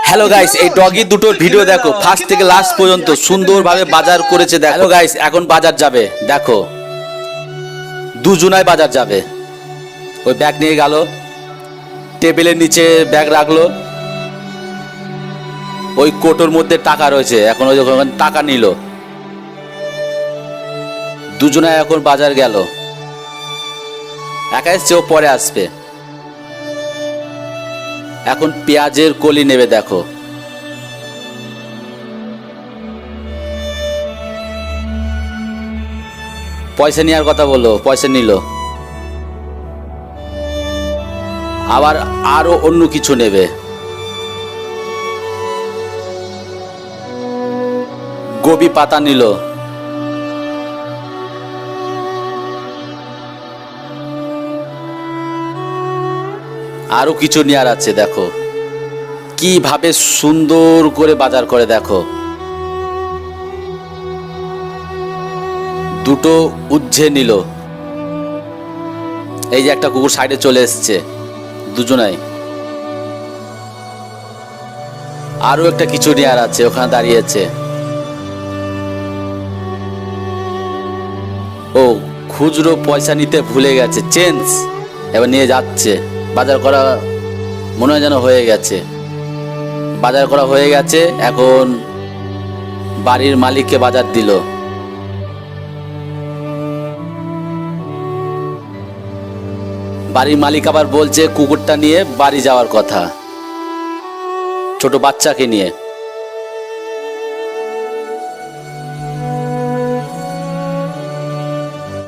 Hello guys, এই doggy দুটোর video দেখো ফার্স্ট থেকে লাস্ট পর্যন্ত সুন্দরভাবে বাজার করেছে। দেখো হ্যালো গাইস, এখন বাজার যাবে। দেখো দুজনায় বাজার যাবে। ওই ব্যাগ নিয়ে গেল, টেবিলের নিচে ব্যাগ রাখলো, ওই কোটোর মধ্যে টাকা রয়েছে। এখন ওই যখন টাকা নিল, দুজনায় এখন বাজার গেল। একা এসছে, ও পরে আসবে। এখন পেঁয়াজের কলি নেবে। দেখো পয়সা নেওয়ার কথা বললো, পয়সা নিল। আবার আরো অন্য কিছু নেবে। গোবি পাতা নিল। আরো কিছু নেওয়ার আছে। দেখো কিভাবে সুন্দর করে বাজার করে। দেখো দুটো উজ্জে নিল। এই যে একটা কুকুর সাইডে চলে এসছে, দুজনাই। আরো একটা কিছু নেওয়ার আছে, ওখানে দাঁড়িয়েছে। ও খুচরো পয়সা নিতে ভুলে গেছে, চেঞ্জ এবার নিয়ে যাচ্ছে। বাজার করা মনে হয় যেন হয়ে গেছে। বাজার করা হয়ে গেছে, এখন বাড়ির মালিককে বাজার দিল। বাড়ির মালিক আবার বলছে কুকুরটা নিয়ে বাড়ি যাওয়ার কথা, ছোট বাচ্চাকে নিয়ে।